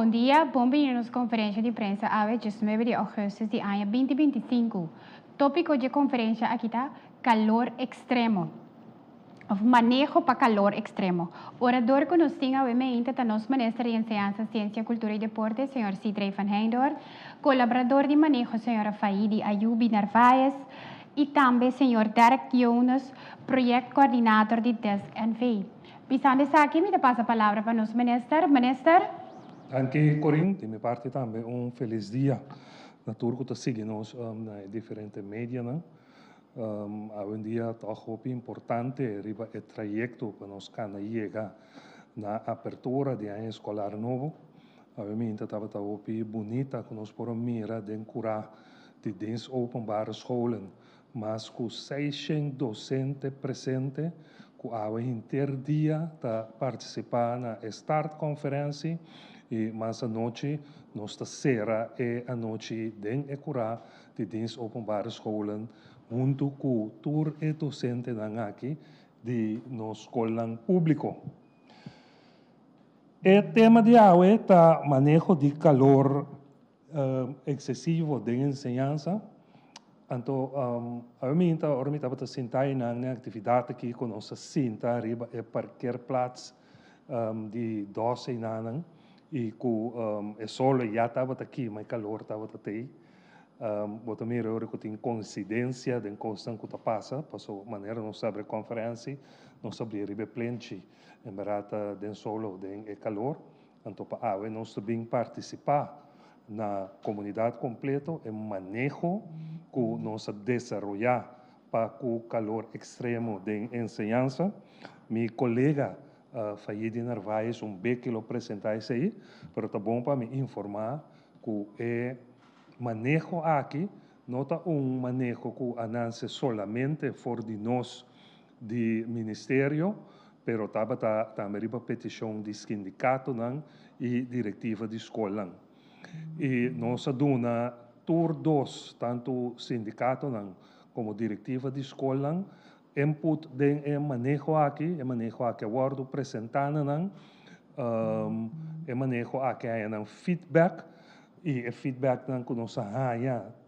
Bom dia, bem-vindos à conferência de prensa a 19 de agosto de ano 2025. Tópico de conferência aqui está calor extremo. Manejo para calor extremo. Orador que nos tinha obviamente está nosso ministro de Enseñanza, Ciência, Cultura e Deporte, Sr. Sidrey Van Heindorf, colaborador de manejo, Sra. Faidi Ayubi Narvaez, e também Sr. Derek Jonas, projeto coordenador de Desk NVI. Pisando aqui, me passa a palavra para nosso ministro. Ministro. Anche Corinne, di mia parte também feliz dia. Natuurlijk te seguir nos na diferentes media, né? Hoje em dia toch importante riba o trajecto para nós cana chegar na apertura de ano escolar novo. Obviamente estava bonita que nós podemos mirar de curar de dentro openbare scholen, mas com 600 docentes presentes, que hoje interdia ta participar na start conferência. E mas a noite, nossa será a noite de curar de dentro openbare scholen, junto com o tour e docente aqui de nosso escola público. O tema de hoje é manejo de calor excessivo de enseñanza. Então, obviamente, agora estava sentado na atividade que conosco senta arriba e qualquer plaats de 12 anos. E com o sol já estava aqui, mas o calor estava aqui. Eu também eu que tem coincidência de constante que passa, passou maneira não sabe a conferência, não sabe ribe plente, em barata de sol de calor. Então para nós também participar na comunidade completa em manejo que nós desenvolver para o calor extremo de enseñanza. Meu colega Faidi Narvaez que lo apresentar isso aí, mas tá bom para me informar que o manejo aqui não é manejo que anance solamente for de nós de ministério, pero estava também a petição de sindicato e diretiva de escola. E nós dona todos, tanto sindicato como diretiva de escola, input de manejo aqui agora apresentando manejo aqui é feedback e o feedback que nós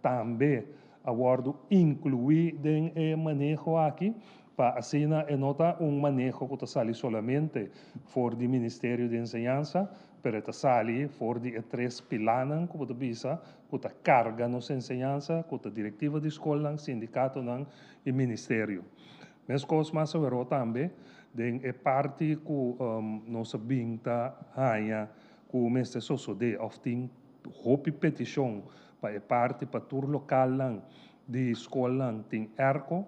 também agora incluir de manejo aqui para assim nota manejo que sai solamente for do Ministério de Enseñanza, pero sai for de três pilares que você visa que carga nos enseñanza, que diretiva de escola, sindicato e ministério. Mas coisas mais verão também de parte que nós binta que o mestre sociedade often hope petição para parte para tur local de escola tem erco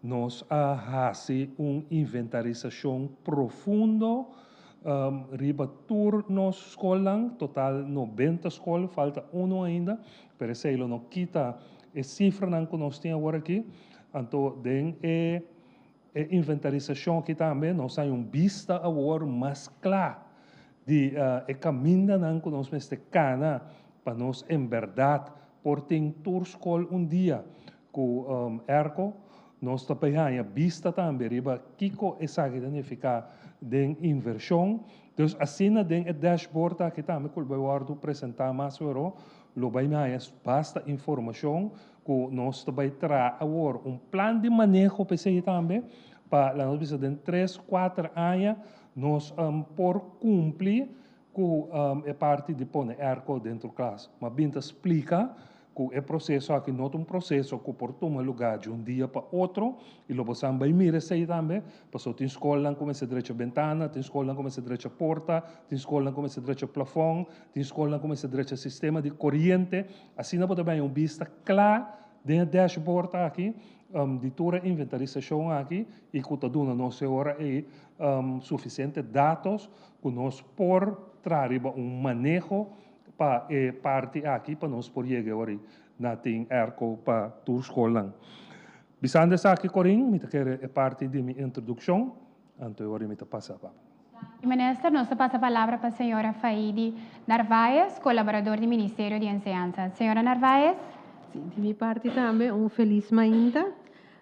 nós hace inventarização profundo riba tur nos escola total 90 escolas falta ainda pero se não quita a cifra que nós temos agora aqui então de inventarização aqui também nós temos vista agora mais clara de caminho que nós mestre cana para nós em verdade por ter tour escola dia com erco nós também vista também riba kiko essa que significa de inversão então assim de dashboard aqui também que eu vou apresentar mais lo vai mais basta informação que nós também traz agora plano de manejo para isso também para nós de 3, 4 anos nós por cumprir com a parte de pôr erco dentro da classe mas bem explica que o processo aqui não é processo que por tomar lugar de dia para outro e logo você vai mirar isso aí também passou tem escola como se direita a ventana tem escola como se direita a porta tem escola como se direita a plafond tem escola como se direita a sistema de corrente assim não pode bem vista clara dentro do dashboard aqui de toda a inventarização aqui e que está dando nossa hora suficiente dados que nós por trazer manejo para parte aqui para nós por chegar agora na tem erco para tua escola. Bisando aqui Corinne, me quer parte de minha introdução, então agora me passa a palavra. Ministro, nós passa a palavra para a senhora Faidi Narvaez, colaborador do Ministério de Enseñanza. Senhora Narvaez? Sim, de minha parte também feliz ainda.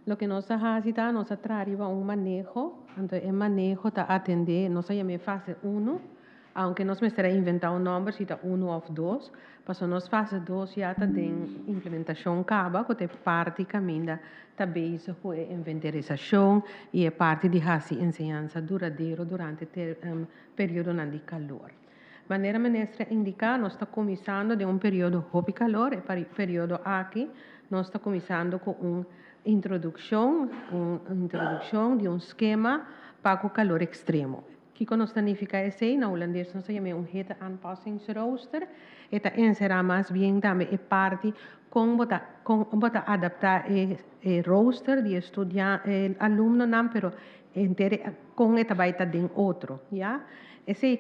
Lo que nós fazemos, nós trabalhamos manejo, então o manejo está atender, nós chamamos fase 1, aunque nós mestra inventar um número, se tá 1 ou 2, para nós fase 2 já tá tem implementação acaba, que é parte caminha tá base com a inventarização e é parte de hasi ensinança duradouro durante o período de calor. Maneira mestra indicar, nós está começando de um período de calor, e para o período aqui, nós está começando com uma introdução de um esquema para o calor extremo. Que que significa esse? Na holandês nós chamamos heat aanpassingsrooster. Eta será mais bem também é parte com bota adaptar o rooster de estudante, aluno não, pero com eta baita den outro, já? Esse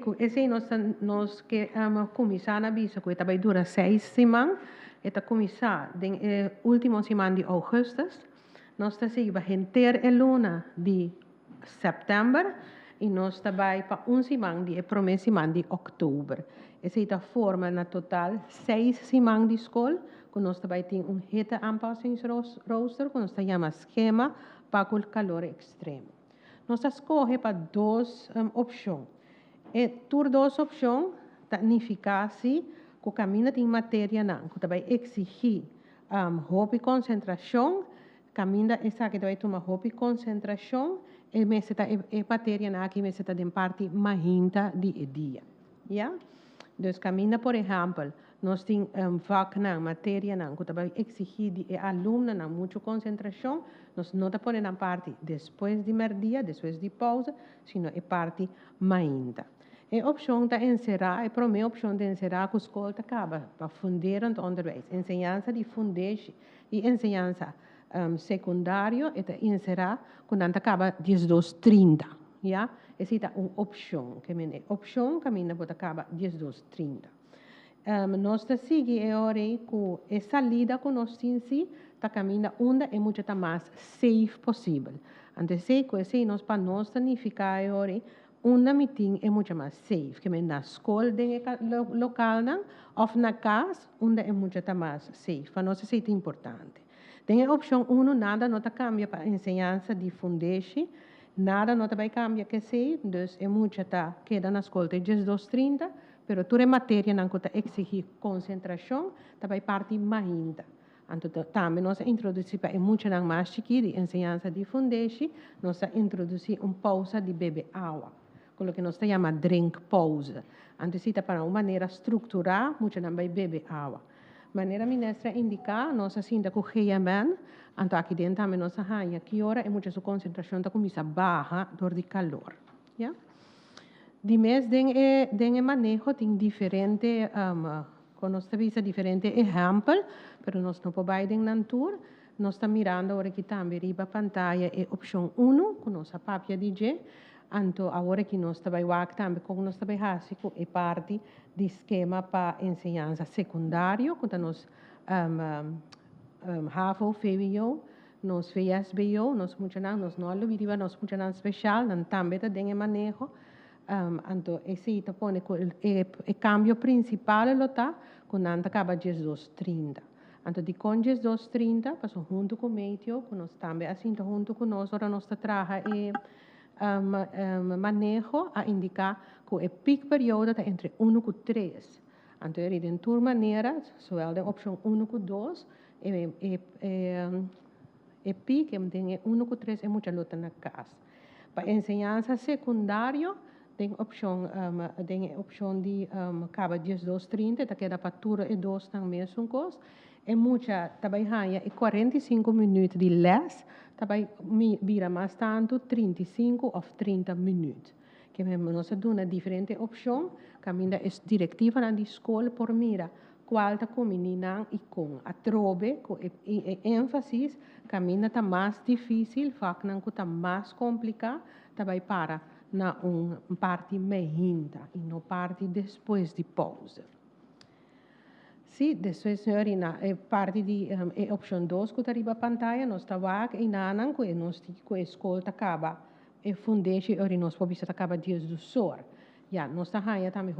nós que começar na bisa, que eta vai durar 6 semanas, eta começar den último semana de agosto, nós está seguindo a luna de setembro e nós também para semana de primeira semana de outubro. Essa é a forma na total 6 semanas de escola, que nós também tem heat aanpassingsrooster, que nós chamamos esquema para o calor extremo. Nós escolhe para 2 opções. E por 2 opções, significa que o caminho de matéria não, que também exige hobby concentração, caminho essa que vai tomar hobby concentração, e matéria não aqui mas está em parte mahinta de dia, já? Então caminho, por exemplo, nós temos vac não, matéria não, que também exige de aluno não muita concentração, nós não está por na parte depois de merdia, depois de pausa, sino é parte mahinta. A opção de encerrar, a primeira opção de encerrar que a escola acaba para fundir o onderwijs. Ensinança de fundeixe e ensinança secundário, e encerrar quando acaba 12:30. Ja? Essa é uma opção. Opção caminha para acaba 12:30. Nós seguimos agora com a salida que nós temos, está caminhando onde é muito mais safe possível. Então, se nós para nós significa agora uma meeting é muito mais safe, que na escola local ou na casa, onde é muito mais safe. Para nós isso é importante. Tem a opção 1, nada não cambia para a ensinança de fundeixe, nada não vai cambiar que sei, então é muito queda na escola de 12:30, mas toda a matéria não exige concentração, também parte mais ainda. Então, também nós introduzimos muito mais de ensinança de fundeixe, nós introduzimos pausa de beber água. Quello que nós chamamos drink pause. Antecita para uma maneira estruturar, muito não vai beber água. Maneira ministra indicar, nós assim da correia-man, então aqui dentro também nós arranha que hora é muita sua concentração da começa baixa dor de calor. Ja? De mês tem manejo tem diferente, com nós visa diferente exemplo, pero nós não podemos na tour. Nós estamos mirando agora que também riba pantalla é opção 1, com nossa papia DJ. Então, agora que nós trabalhamos também com nós trabalhamos é parte do esquema para ensinança secundária, quando nós HAVO, VWO, nós VSBO, nós funcionamos, nós não alubiriba, nós funcionamos especial, nós também tem manejo. Então, esse põe o cambio principal está quando acaba 12:30. Então, de com 12:30, passou junto com o meio, nós também assim junto com nós, agora nós trabalhamos manejo a indicar que o pico período está entre 1 e 3. Então, de duas maneiras, zowel de opção 1 e 2, o pico tem 1 e 3 é muita luta na casa. Para ensinança secundária, tem opção de acaba 12:30, está queda para turno e 2 também são coisas. É muita, também é 45 minutos de les, também vira mais tanto 35 ou 30 minutos. Que nós temos diferente opção, caminha é diretiva na escola por mira qual está com menina e com a trobe, com ênfase, caminha está mais difícil, fac não está mais complicado, também para na parte mehinta e não parte depois de pausa. Sim, depois, senhorina, parte de opção 2 que está arriba a pantalla, nós trabalhamos e nanan que nós que a escola acaba e fundeixe e nós podemos acaba dias do sol. Já, nós trabalhamos também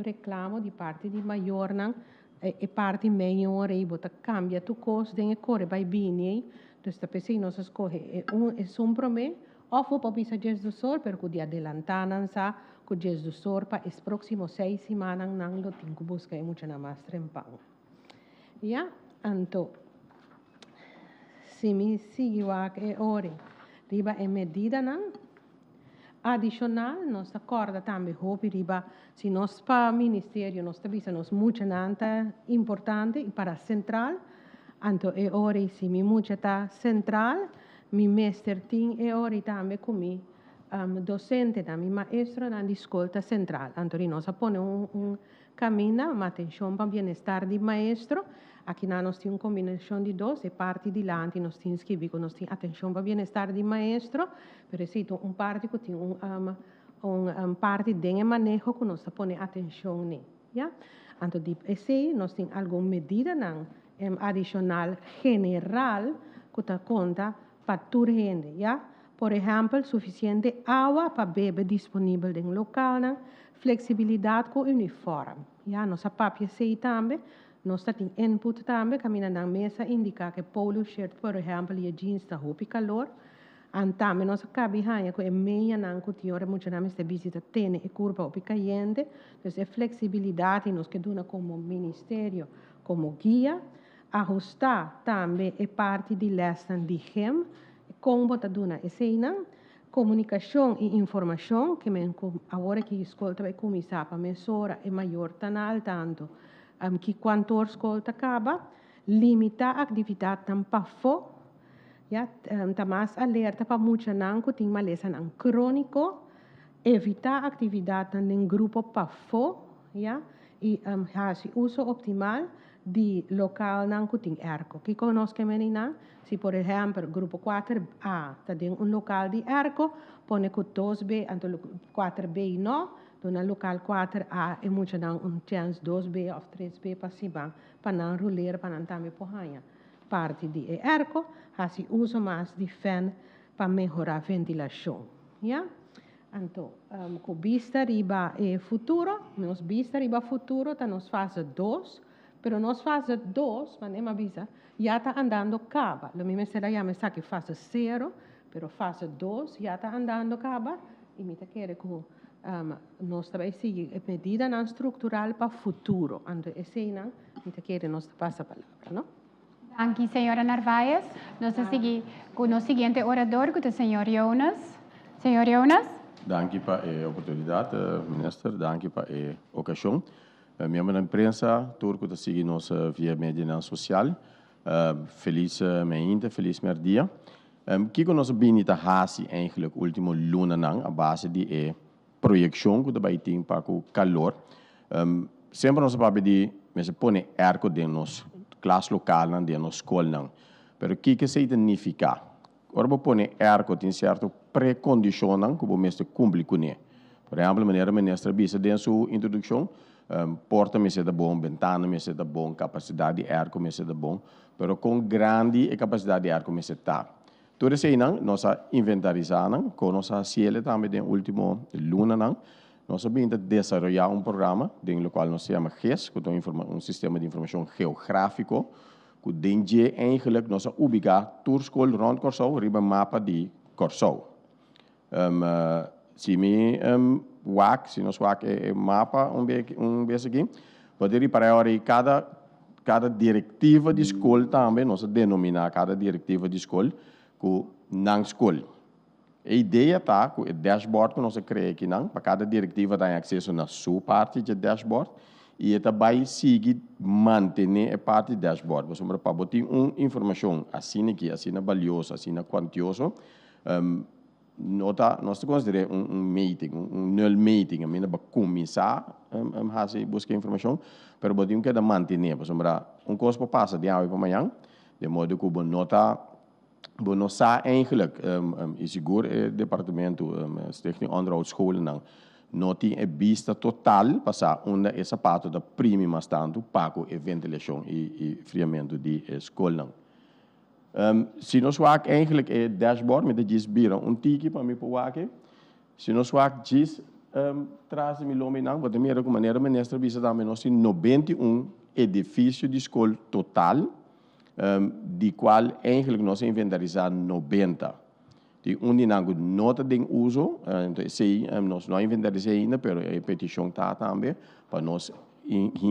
reclamo de parte de maior não e parte menor e bota cambia tu cost den corre vai bem, então esta pessoa nós escolhe é um promê ou for para dias do sol, porque de adelantar não sa que dias do sorpa es próximo 6 semanas nang lo tinko busca mucho na mais trempang. Ya, anto se me sigue wak ore riba medida nang adicional nós acorda também hopi riba se nós pa ministério nós tabisa nós mucha nanta importante para central anto ore se me mucha ta central mi mestre ting ore também comi docente da mi maestro na escola central anto nós pone caminho ma atenção para bem-estar di maestro aqui nós temos uma combinação de dois e parte de lá nós temos que ver que nós temos atenção para bem-estar de maestro por exemplo parte que tem parte de manejo que nós põe atenção ne ja então de esse nós temos alguma medida não adicional general que ta conta para toda gente ja por exemplo suficiente água para beber disponível no local não flexibilidade com uniforme ja nossa papia sei também nós temos input também, caminha na mesa, indica que polo shirt, por exemplo, e jeans está roupa calor. E também nós acabamos com a meia não que tiora muito na mesa visita tem e curva roupa caliente. Então, é flexibilidade nós que dona como ministério, como guia. Ajustar também é parte de lesson de GEM. Como está dona esse não. Comunicação e informação, que agora que a escola vai começar para mesura é maior tanal tanto. Que quanto a escola acaba, limitar a atividade para fora, ja, tá mais alerta para muita não que tem maleza não crônico, evitar a atividade em grupo para fora, ja, e fazer uso optimal de local não que tem erco. Que conosco menina, se por exemplo grupo 4A tem local de erco, põe que 2B, então 4B não. No local 4A é muito não chance 2B ou 3B para cima para não rolar para não também porranha parte de erco assim uso mais de fan para melhorar a ventilação já então com vista riba futuro nós vista riba futuro tá nós fase 2 pero nós fase 2 mas nem avisa já está andando caba lo mesmo será já me sabe fase 0 pero fase 2 já está andando caba e me tá querer com nós também seguir a medida não estrutural para o futuro. Então, esse não, então quer nós passa a palavra, não? Danke, senhora Narvaez. Nós seguimos com o seguinte orador, que é o senhor Jonas. Senhor Jonas. Danke para a oportunidade, ministro. Danke para a ocasião. Minha mãe imprensa, turco da seguir nossa via média social. Feliz meia, feliz merdia. Que nós binita hasi eigenlijk último luna nang a base de projeção que também tem para o calor. Sempre nós sabemos de mas põe erco de nos classe local não de nos escola não. Pero que significa? Ora põe erco tem certo precondição não que o mestre cumpre com ele. Por exemplo, a maneira ministra bisa de sua introdução, porta me da bom, ventana me da bom, capacidade de erco me da bom, pero com grande capacidade de erco me tá. Tudo isso aí, nós inventarizamos, com nossa cielo também no último luna, nós vamos desenvolver programa, no qual nós chamamos GES, que é sistema de informação geográfico, que dengue eigenlijk nós ubicamos toda a escola rond Corsou, riba mapa de Corsou. Se nós mapa vez aqui, pode ir para a cada diretiva de escola também, nós denominar cada diretiva de escola, com não escola. A ideia está com o dashboard que nós criamos aqui, para cada diretiva tem acesso na sua parte de dashboard e também seguir manter a parte do dashboard. Você para botar uma informação assim aqui, assim valiosa, assim quantiosa, nós consideramos meeting, null meeting, a minha para começar a fazer buscar informação, mas botar que manter, você para coisa passa de hoje para amanhã, de modo que você nota we nog eigenlijk is seguro het departamento stichting onderhoudsscholen noti e vista total passar onder essa parte da prima stando pago e ventilação e friamento de escola. Se nós wak eigenlijk het dashboard met de gisbira tiki para me powake. Se nós wak gis traz me lome nang, wat meer ook maneira minister bisa também nós 91 edifício de escola total. De qual eigenlijk nós inventarizamos 90. Tem dinango nota de uso, então sei, nós não inventarizamos ainda, mas a petição está também, para nós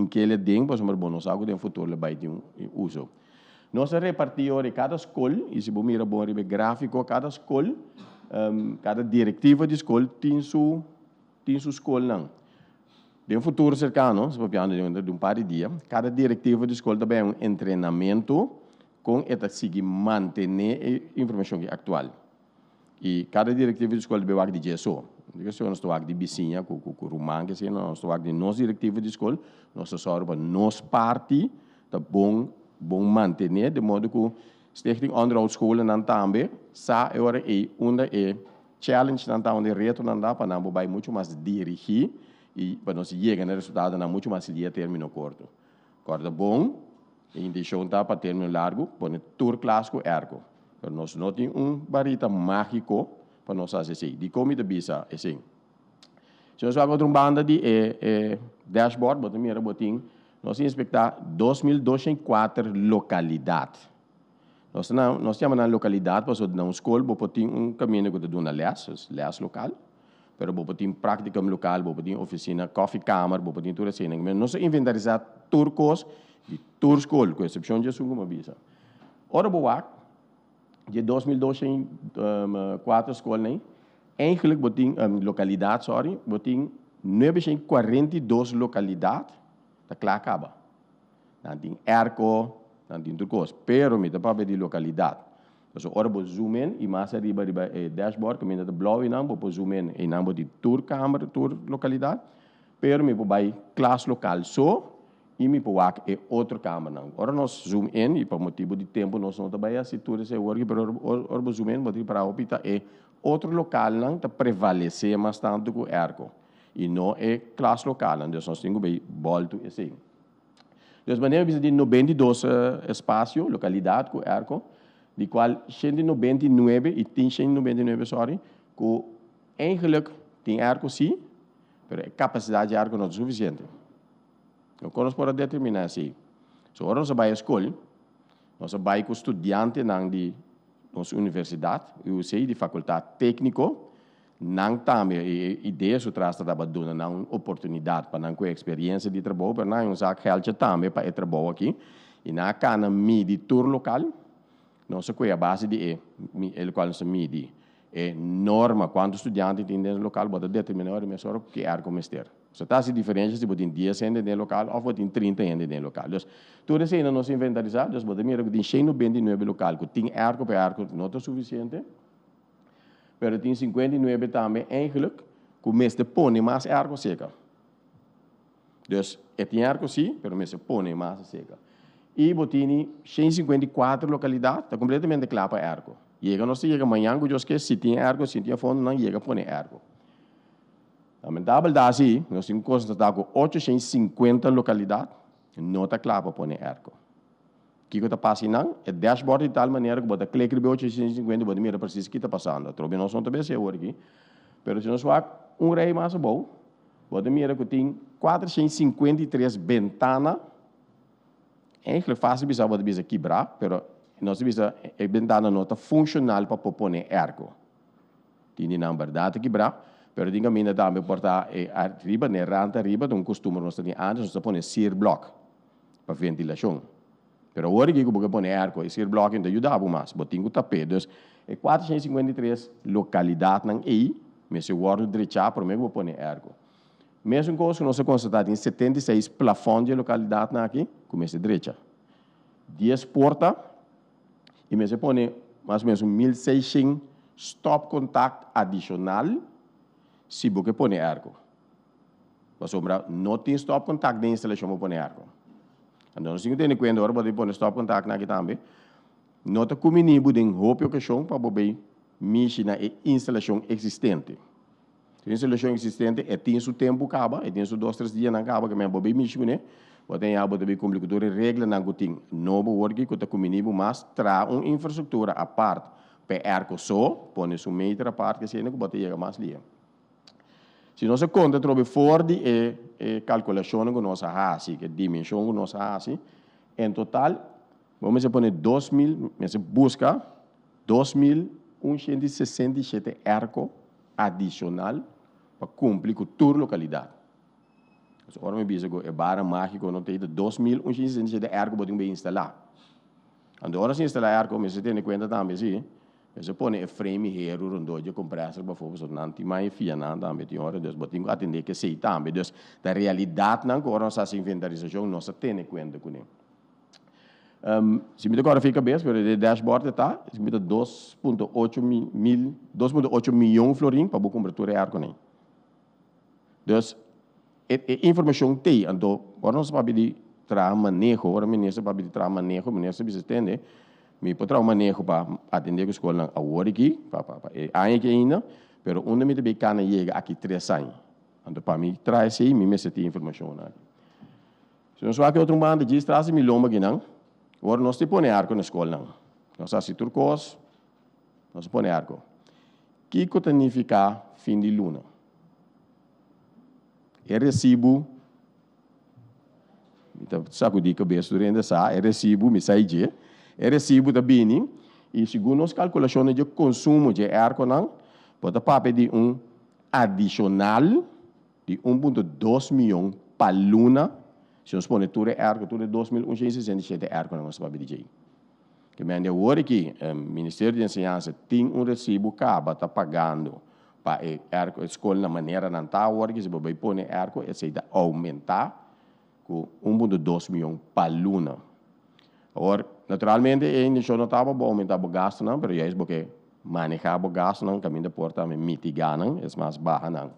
aquele ding, para nós algo no futuro vai ter uso. Nós repartimos cada escola, e se você mira bom gráfico, cada escola, cada diretiva de escola tem sua escola. Não. De futuro cercano, se você de par de dias, cada diretiva de escola também é um treinamento com esta seguir manter a informação atual. E cada diretiva de escola deve de GSO. Nós estamos de Bicinha, com o Rumang, nós estamos de nossa diretiva de escola, nós estamos para nossa parte, tá bom manter, de modo que stichting onderhoudscholen dan também, sa agora é challenge dan também, reto dan dá, para não vai muito mais dirigir e para nós chegar no resultado não muito mais dia termino curto. Corda bom, e deixou tá para termino largo, põe tour clássico ergo. Pero nós não tem barita mágico para nós fazer assim. De como de bisa assim. Se nós vamos banda de dashboard, bota mira botin, nós inspectar 2.204 localidades. Nós temos na localidade, para na escola, botin caminho que de uma les local, pero botin practicum local, botin oficina, coffee camera, botin tudo assim. Nós inventarizar turcos de tour school, com exceção de uma bisa. Ora boa de 2004 escola, né? Eigenlijk botin localidade, botin 942 localidades, tá claro acaba. Não tem erco, não tem turcos, pero me dá para ver de localidade. Então, ora vou zoom in e mais arriba dashboard, que me dá blow e não vou zoom in e não vou de tour câmera, tour localidade, pero me vou vai classe local só e me vou é outra câmera. Ora nós zoom in e por motivo de tempo nós não trabalha assim tudo esse work, pero ora vou zoom in, vou para a opita é outro local não tá prevalecer mais tanto que o erco e não é classe local, então nós temos que voltar assim. Então, maneira de 92 espaço, localidade com erco, de qual 199 e tem 199, sorry, que eigenlijk tem erco sim, mas a capacidade de erco não é suficiente. Então, nós podemos determinar assim. So, nós vamos à escola, nós vamos com estudantes de nossa universidade, eu sei de faculdade técnica, não também a ideia se trata de dar uma oportunidade para não ter experiência de trabalho, para não usar geld também para trabalhar aqui. E na cana de tour local, não se a base de ele qual se mide é norma quando estudante tem no local pode determinar o mesmo que é como ester. Se está se diferente se botem 10 no local ou botem 30 no local. Então, tudo isso ainda não se inventarizar, então botem mira que tem 199 local que tem ergo para ergo não é suficiente. Pero tem 59 também, eigenlijk, que o mês de põe mais ergo seca. Então, tem ergo sim, pero o mês de põe mais seca. E botini 154 localidades, está completamente claro para ergo. Chega, nós chega amanhã, que eu esqueci, se tem ergo, se tem fundo, não chega a pôr ergo. Lamentável assim, nós temos constatado com 850 localidades, não está claro para pôr ergo. O que está passando é dashboard de tal maneira que você clica no 850 você mira preciso o que está passando. Trobe nós não também sei aqui, mas se nós vamos rei mais bom, você mira que tem 453 ventanas. É fácil de você quebrar, mas nós vamos a ventana não está funcional para pôr ergo. Tem na verdade quebrar, mas tem que também portar arriba, na ranta arriba, de costume nós temos antes, nós põe sear block para ventilação. Pero agora que eu pôr ergo, esse bloco ainda ajudava mais, botinho o tapete. Então, 453 localidades aí, mas se o guardo direito, para mim, eu vou pôr ergo. Mesmo coisa que nós constatamos em 76 plafons de localidade aqui, começa direita. 10 portas, e mesmo põe mais ou menos 1.600 stop contact adicional, se você põe ergo. Mas não tem stop contact de instalação para pôr ergo. Então, nós temos que ter em conta, agora, para pôr stop contact aqui também, não está combinando de roupa que chão para poder mexer na instalação existente. A instalação existente é tem seu tempo acaba, é tem seu 2, 3 dias não acaba, que mesmo poder mexer com ele, pode ter algo de complicador regra não tem novo work que está combinando, mas traz uma infraestrutura à parte para ergo só, põe seu meter à parte que se não pode chegar mais ali. Se nós conta trobe fora de calculação que nós fazemos, que dimensão que nós fazemos, em total, vamos pôr 2.000, mas busca 2.000 1.167 ERCO adicional para cumprir com toda localidade. Dus ora me bisa é bara mágico não tem 2.167 ERCO para bem instalar. Quando ora se instalar ERCO, me se tem conta também sim. Se põe frame hero rondo de compressor para fogo sonante mais fia não também tem hora dus botinho atender que sei também dus da realidade não agora nossa inventarização nossa tem conta com ele. Se me agora fica bem, pero o dashboard está, se me dá 2.8 milhões florim para cobertura ERCO nem. Dus informação tem, então agora nós para pedir tra manejo, agora ministro para pedir tra manejo, ministro bisa entende. Me pode trazer manejo para atender a escola a hora aqui, aí que ainda, pero onde me também cana chega aqui 3 anos. Então para mim traz aí, me tem informação aqui. Se nós vamos outro mundo de traz milhão aqui não, agora nós te põe arco na escola não. Nós assim turcos, nós põe arco. Que significa fim de luna? É recibo, então sacudi cabeça durante essa, é recibo, me sai de é recibo da bini e segundo as calculações de consumo de arco não pode pedir adicional de 1.2 milhões para luna se nós põe tudo arco tudo 2.167 arco não pode pedir que me ande agora que o Ministério de Ensinança tem recibo que está pagando para arco a escola na maneira não está agora que se vai pôr arco é se aumentar com 1.2 milhões para luna. Agora, naturalmente, ainda não estava bom aumentar o gasto, não, mas é porque manejar o gasto, não, caminho da porta, mitigar, não, é mais baixo, não.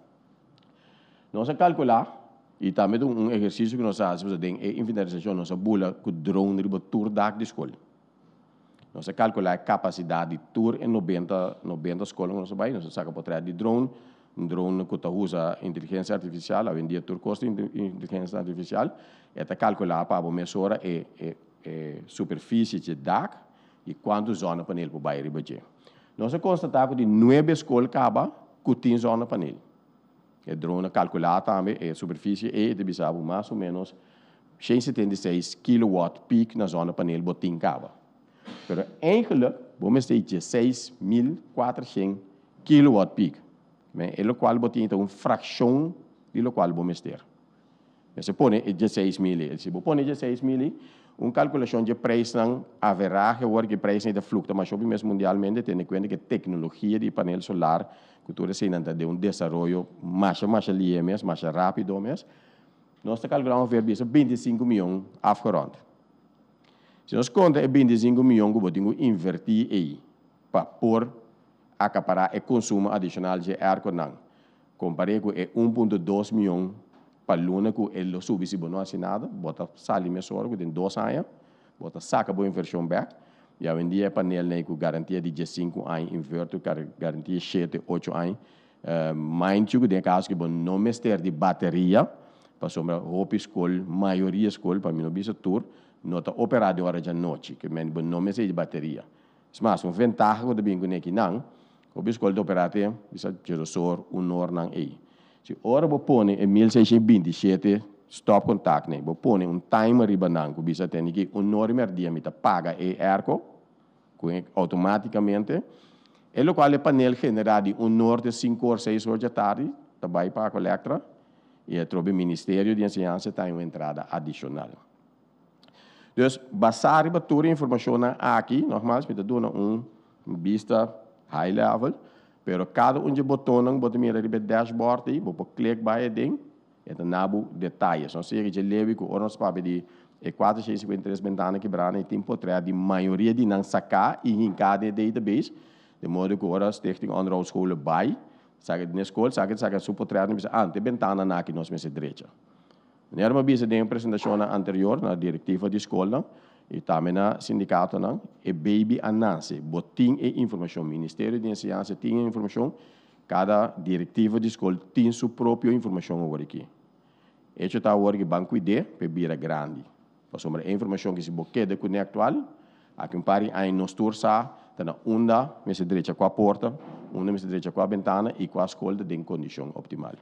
Nós calcular, e também exercício que nós fazemos, é inventarização, nós bula com o drone de tour da escola. Nós calcular a capacidade de tour em 90 escolas que nós vamos, nós saca por trás de drone, um drone que usa inteligência artificial, hoje em dia tour custa inteligência artificial, é calcular para a mesura superfície de DAC e quantas zonas panel para o bairro de nós constatamos que 9 escolas acaba que tem zona panel. O drone calcular também a superfície de bisabo mais ou menos 176 kW peak na zona panel botin acaba. Pero eigenlijk vamos ter 16.400 kW peak. Mas é o qual botin então fração do qual vamos ter. Se põe 16.000, se põe 16.000 calculação de preço não haverá que preço de fluxo, mas sobre mesmo mundialmente tem em conta que a tecnologia de painel solar que toda ainda de desenvolvimento mais ligeiro, mais rápido mesmo. Nós calculamos ver 25 milhões afgerond. Se nós conta 25 milhões que podemos invertir aí para pôr acaparar o consumo adicional de arco não, comparado com 1.2 milhões para luna que ele subi se não assinado, bota sali mesor que tem 2 anos, bota saca boa inversão back, e hoje em dia painel né com garantia de 5 anos, inverter garantia 7, 8 anos, mais que tem caso que não mestre de bateria, para sombra roupa escola, maioria escola para mim não bisa tour, nota operado hora de noite, que men não mestre de bateria. Mas uma vantagem que também que não, o escola de operate bisa gerosor 1 hora não aí. Se ora você põe em 1627 stop contact, né? Você põe timer riba que bisa tem que 1 hora e dia me paga e arco, automaticamente. E o qual o painel genera de 1 hora de 5 horas, 6 horas da tarde, também para a coleta, e o Ministério de Ensinança tem uma entrada adicional. Então, basar riba toda a informação aqui, normalmente, me dá vista high level, pero cada de botão não bota mira riba dashboard aí, vou clicar vai dentro, é nabo detalhes. Não sei que leve que o nosso papel de 453 ventanas quebradas e tem poder de maioria de não sacar e em cada database, de modo que agora stichting onderhoud scholen bij, sabe na escola, sabe su poder não bisa ante ventana na aqui nós mesa direita. Nera uma bisa de apresentação anterior na diretiva de escola e também na sindicato não, e baby ananse, botim e informação, Ministério de Ensinança tem informação, cada diretiva de escola tem sua própria informação agora aqui. Isso está agora que banco ID, para bira grande. Sobre a informação que se boqueda com o atual, aqui um pari aí nos tursa, tá na onda, mesa direita com a porta, onda mesa direita com a ventana e com a escola em condição optimal.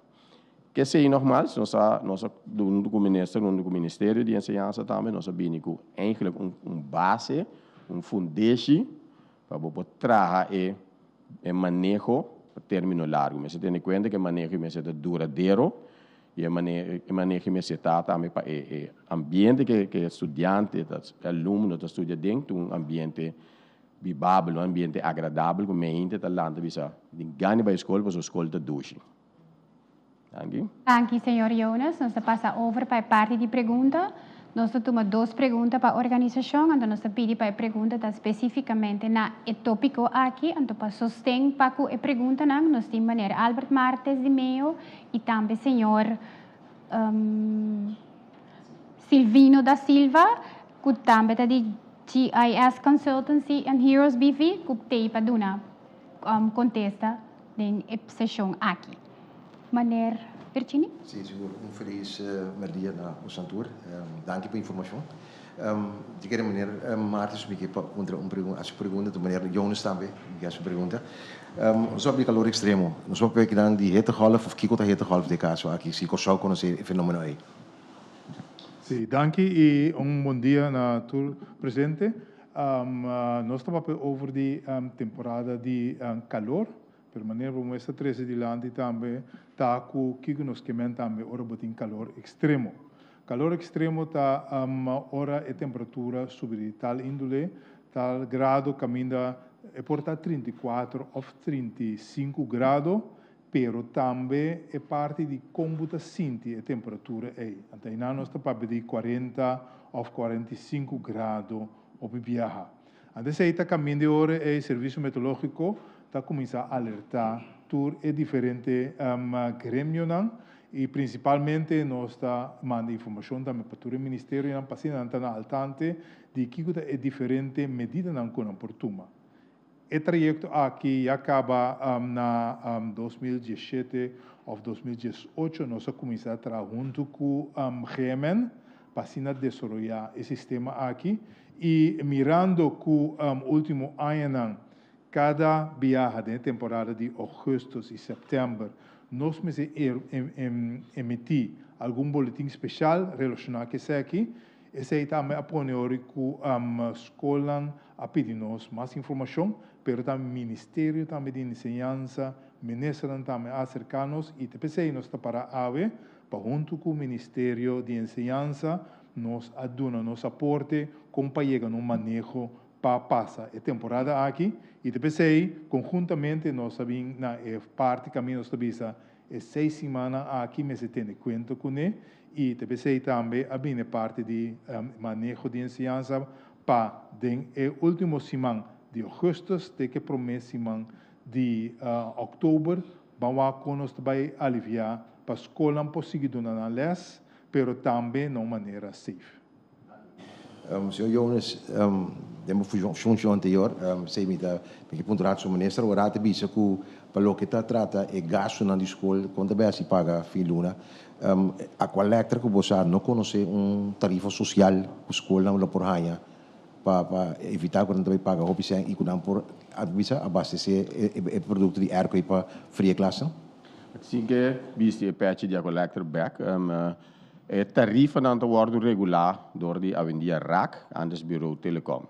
Que sei normal, nós do Ministério de Ensinança também, nós sabemos que eigenlijk base, fundation, para poder trazer manejo término largo. Mas tem em conta que manejo é duradouro e manejo também para o ambiente que estudante, aluno estuda dentro, um ambiente vivável, um ambiente agradável, como mente talento bisa ganhe para a escola, para a escola da duche. Dank u, senhor Jonas. Nós passa over para a parte de pergunta. Nós temos 2 perguntas para a organização, então nós pedimos para a pergunta especificamente na tópico aqui, então para sostém para a pergunta nós temos maneira Albert Martes de Meio e também senhor Silvino da Silva, que também é de GIS Consultancy and Heroes BV, que tem para dar contesta na sessão aqui. Maneira Virginie? Sim, senhor. Feliz dia na Santur. Dank pela informação. De qualquer maneira, Martins me quer a sua pergunta, de maneira Jonas também, que a sua pergunta. Sobre o calor extremo, nós vamos ver que dan die hittegolf, of kiko da hittegolf de caso aqui, se eu conhecer o fenômeno aí. Sim, dank e bom dia na tour presente. Nós estamos over de temporada de calor. Per maneira como esta 13 de lante também tá com que nos queimam também ora botin calor extremo. Calor extremo tá ora e temperatura subir tal índole, tal grado caminha é porta 34 ou 35 grado, pero também é parte de como tá sente a temperatura aí. Então nós está para de 40 ou 45 grado ou viaja. Antes aí tá caminho ora é serviço meteorológico está começando a alertar tur é diferente grêmio e principalmente nós está mandando informação também para o ministério para ser al tanto de que é diferente medida não com por tuma. O trajeto aqui acaba na 2017 ou 2018 nós começamos a trabalhar junto com GMN para desenvolver esse sistema aqui e mirando com o último ano cada viagem de temporada de agosto e setembro, nós vamos emitir algum boletim especial relacionado com isso aqui. Esse aí também apoia que a escola a pedir nós mais informação, mas também o Ministério também de Enseñanza, ministro também a acercar-nos e depois aí nós está para a AVE, para junto com o Ministério de Enseñanza, nós aduna nosso aporte, como para chegar no manejo para passar a temporada aqui e depois aí, conjuntamente, nós sabemos na parte caminho nós sabemos 6 semanas aqui, mas se tem conta com ele e depois aí também a parte de manejo de ensinança para o último semana de agosto, de que promessa semana de outubro, vamos nós vai aliviar para a escola não conseguir dar les, mas também de uma maneira safe. Senhor Jonas, demo função anterior, sei me da que pontuar sobre ministro, agora te bisa que para o que está trata é gasto na escola, quando bem se paga filuna, a coleta que você não conhece tarifa social que a escola não por raia para evitar quando também paga o pisang e quando por bisa abastecer o produto de air para fria classe. Assim que viste a patch de a collector back, a tarifa não está sendo regulada door die avenida RAC, antes Bureau Telecom.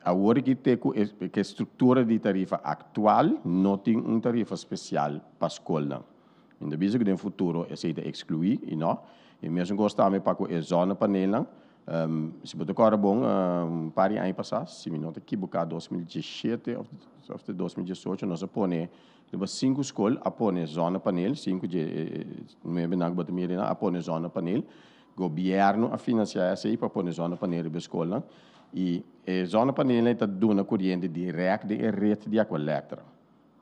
Agora que tem a estrutura de tarifa atual, não tem tarifa especial para a escola. Ainda bem que no futuro é se excluir, e não. E mesmo gostamos para a zona panela, se você agora bom, para o ano passado, se me não te equivocar, 2017 ou 2018, nós põe 5 escolas a pôr zona panel, 5 de não é a pôr zona panel, governo a financiar essa aí para pôr zona panel da escola e a zona panel está dando corrente direta de rede de coleta.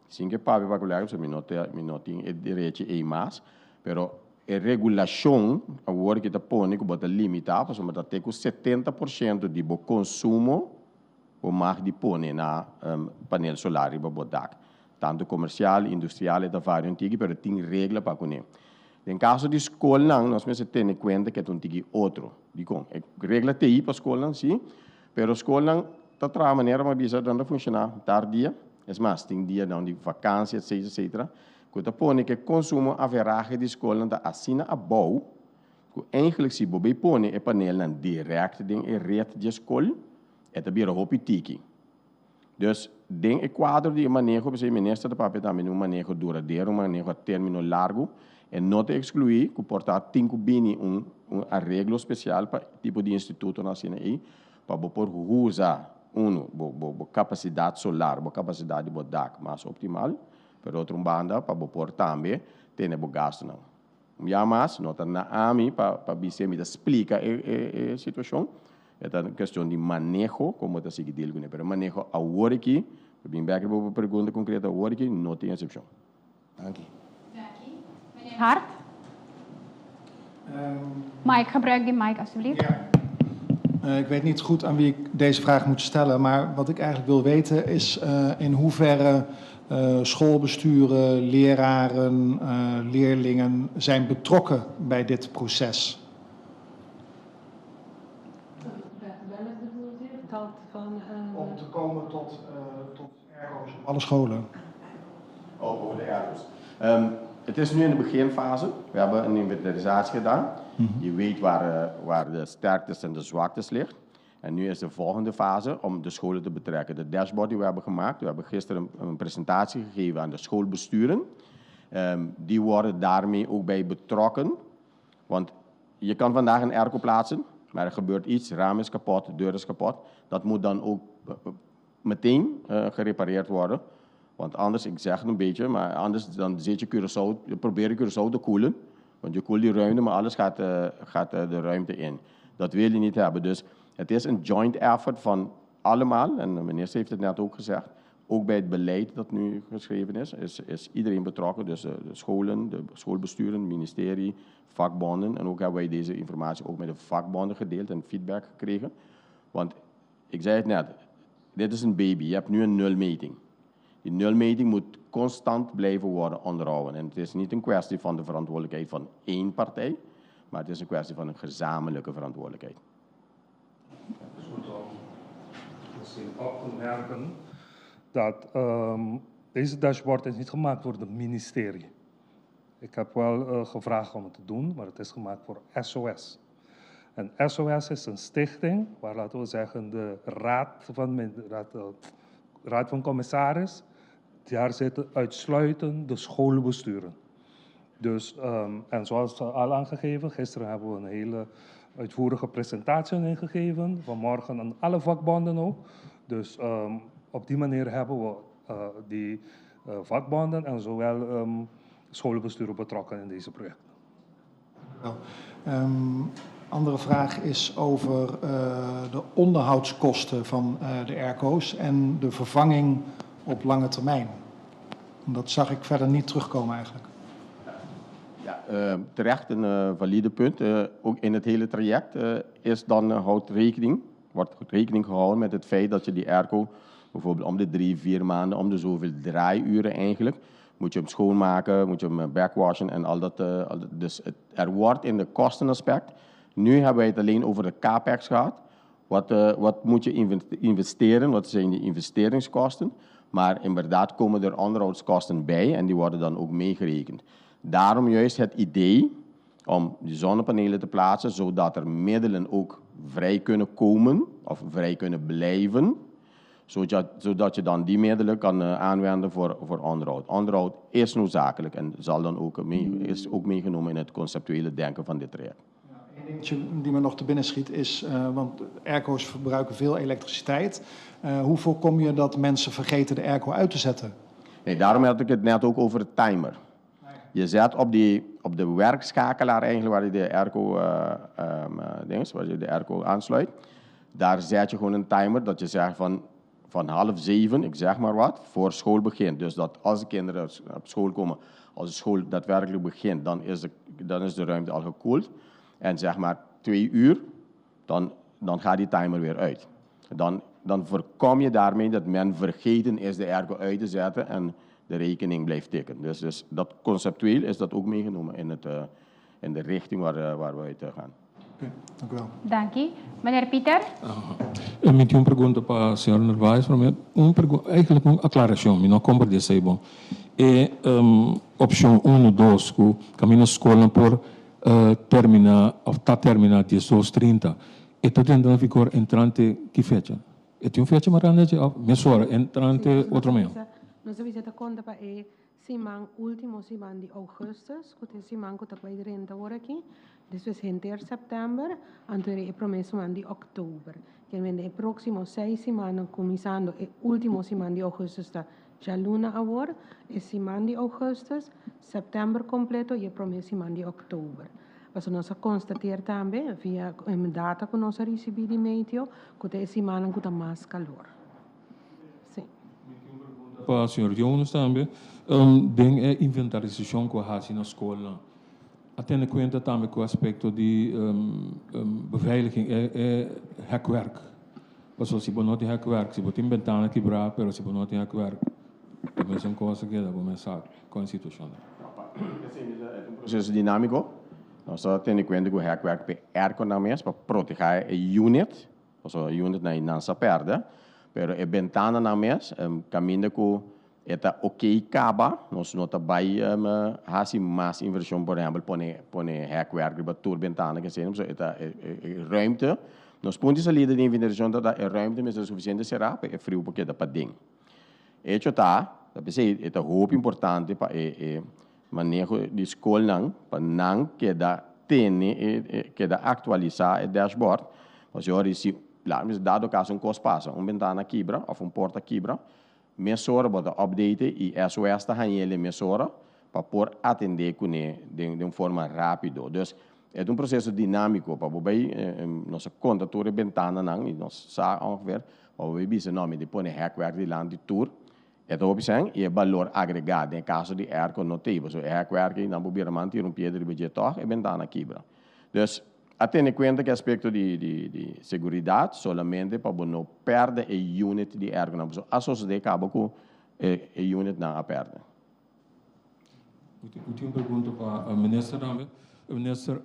Sim que para a coleta, se me não tem direito a mais, pero a regulação agora que está pondo que bota limitar, porque está até com 70% de consumo ou mais de pôr na painel solar para botar. Tanto comercial, industrial e da vários antigos, mas tem regra para com ele. Em caso de escola, nós temos que ter em conta que tem que outro. Digo, a regra tem para a escola, sim, mas a escola está de maneira uma bisa de funcionar tardia, é mais, tem dia de vacância, etc. Quando põe que consumo a veragem de escola da assina a boa, eigenlijk se você põe a panela direto em rede de escola, é também a roupa tiki. Dus den quadro de manejo, o ministro do papel também manejo duradouro, manejo a término largo, e não te excluir que portar cinco bini arreglo especial para tipo de instituto nacional aí, para por usar capacidade solar, capacidade de DAC mais optimal, por outra banda para por também ter gasto não. Mas não está na AMI para você me explica a situação. É uma questão de manejo, como está seguindo ele, mas manejo a hora aqui, bem back para a pergunta concreta, a hora aqui não tem exceção. Dank u. Meneer Hart? Mike, gebruik die mic alsjeblieft. Ja. Ik weet niet goed aan wie ik deze vraag moet stellen, maar wat ik eigenlijk wil weten is in hoeverre schoolbesturen, leraren, leerlingen zijn betrokken bij dit proces. Om te komen tot ergo's op alle scholen. Over de ergo's. Het is nu in de beginfase. We hebben een inventarisatie gedaan. Je weet waar de sterktes en de zwaktes liggen. En nu is de volgende fase om de scholen te betrekken. De dashboard die we hebben gemaakt. We hebben gisteren een presentatie gegeven aan de schoolbesturen. Die worden daarmee ook bij betrokken. Want je kan vandaag een airco plaatsen. Maar er gebeurt iets, raam is kapot, de deur is kapot. Dat moet dan ook meteen gerepareerd worden. Want anders, ik zeg het een beetje, maar anders dan zit je Curaçao, je probeert Curaçao te koelen. Want je koelt die ruimte, maar alles gaat de ruimte in. Dat wil je niet hebben. Dus het is een joint effort van allemaal. En de minister heeft het net ook gezegd. Ook bij het beleid dat nu geschreven is iedereen betrokken. Dus de scholen, de schoolbesturen, het ministerie, vakbonden. En ook hebben wij deze informatie ook met de vakbonden gedeeld en feedback gekregen. Want ik zei het net, dit is een baby. Je hebt nu een nulmeting. Die nulmeting moet constant blijven worden onderhouden. En het is niet een kwestie van de verantwoordelijkheid van één partij, maar het is een kwestie van een gezamenlijke verantwoordelijkheid. Het is goed om misschien op te merken dat deze dashboard is niet gemaakt voor het ministerie. Ik heb wel gevraagd om het te doen, maar het is gemaakt voor SOS. En SOS is een stichting waar, laten we zeggen, de raad van commissaris, daar zitten uitsluitend de schoolbesturen. Dus, en zoals al aangegeven, gisteren hebben we een hele uitvoerige presentatie ingegeven, vanmorgen aan alle vakbonden ook. Dus op die manier hebben we die vakbonden en zowel schoolbesturen betrokken in deze projecten. Andere vraag is over de onderhoudskosten van de airco's en de vervanging op lange termijn. Dat zag ik verder niet terugkomen eigenlijk. Ja, terecht een valide punt. Ook in het hele traject wordt rekening gehouden met het feit dat je die airco bijvoorbeeld om de 3-4 maanden, om de zoveel draaiuren eigenlijk, moet je hem schoonmaken, moet je hem backwashen en al dat. Dus er wordt in de kostenaspect. Nu hebben wij het alleen over de capex gehad. Wat moet je investeren? Wat zijn die investeringskosten? Maar inderdaad komen er onderhoudskosten bij en die worden dan ook meegerekend. Daarom juist het idee om die zonnepanelen te plaatsen, zodat er middelen ook vrij kunnen komen of vrij kunnen blijven. Zodat je dan die middelen kan aanwenden voor onderhoud. Onderhoud is noodzakelijk en zal dan is ook meegenomen in het conceptuele denken van dit traject. Eén dingetje die me nog te binnen schiet is, want airco's verbruiken veel elektriciteit. Hoe voorkom je dat mensen vergeten de airco uit te zetten? Nee, daarom had ik het net ook over de timer. Je zet op de werkschakelaar eigenlijk waar je de airco aansluit. Daar zet je gewoon een timer dat je zegt van 6:30, ik zeg maar wat, voor school begint. Dus dat als de kinderen op school komen, als de school daadwerkelijk begint, dan is de ruimte al gekoeld. En zeg maar 2 uur, dan gaat die timer weer uit. Dan voorkom je daarmee dat men vergeten is de airco uit te zetten en de rekening blijft tikken. Dus dat conceptueel is dat ook meegenomen in de richting waar we uit gaan. Okay, dank u wel. Dank u. Meneer Pieter? Eu me tinha pergunta para a senhora Narvaez, eigenlijk uma aclaração, me não compreendo isso aí, bom. Opção 1, 2, que caminho escola por terminar 18:30. E está tentando ficar entrante que fecha? E tem fecha maranda de mesora entrante outro meio. Nós visita conta para semana último semana de augustus, que é semana que vai renta agora aqui. Depois em setembro, então é promessa semana de outubro. Que é próximo 6 semanas começando e último semana de augustus já luna agora, é semana de augustus, setembro completo e é promessa semana de outubro. Mas nós constatamos também, via data que nós recebemos de meio, que é semana que está mais calor. Sim. Para o senhor Jonas também, tem a inventarização que há na escola. Atende conta também com o aspecto de beveiliging e hekwerk. Mas se você não tem hekwerk, se você tem ventana quebrar, mas se você não tem hekwerk, também são coisas que dá para começar com a situação. É um processo dinâmico. Nós temos em conta que o hekwerk é ergonomia para proteger a unit, a unit não se perde, mas a ventana na mesa, caminho que é ok acaba, nós não também fazemos mais inversão, por exemplo, põe hekwerk para toda ventana que seja, é ruimte. Nós pontos de salida de inversão é ruimte, mas é suficiente será para frio porque é para dentro. Isso é muito importante para manejo de escola, para não queda atualizar o dashboard. Mas eu disse, dado caso um coisa passa, ventana quebra ou porta quebra, mesora bota update e SOS está ele mesora para por atender com de uma forma rápida. Então, é um processo dinâmico para bem nossa conta toda ventana não e nós sabemos ver ou bem nome de pôr hekwerk de lá de tour é a opção e é valor agregado em caso de erro notável. So hekwerk não pode manter piedra de budget e ventana quebra. Então, atende conta que aspecto de segurança solamente para não perder a unit de ergo não a sociedade acaba com a unit não a perder. Eu tenho uma pergunta para o ministro também. O ministro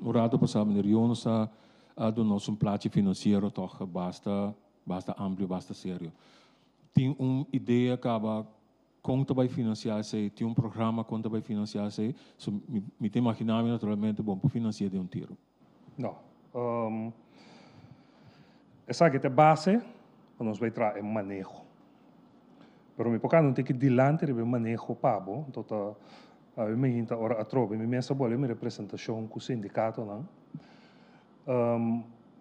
orado para saber que Jonas do nosso plano financeiro toch basta amplo, basta sério. Tem uma ideia que conta vai financiar-se, tem um programa conta vai financiar-se, so, me tem imaginado naturalmente bom para financiar de um tiro. Não. Essa aqui é a base para nós vai trazer é manejo. Pero me porque não tem que dilante de manejo pabo, então a mim ainda ora a trobe, me mesa bola me representação com o sindicato não.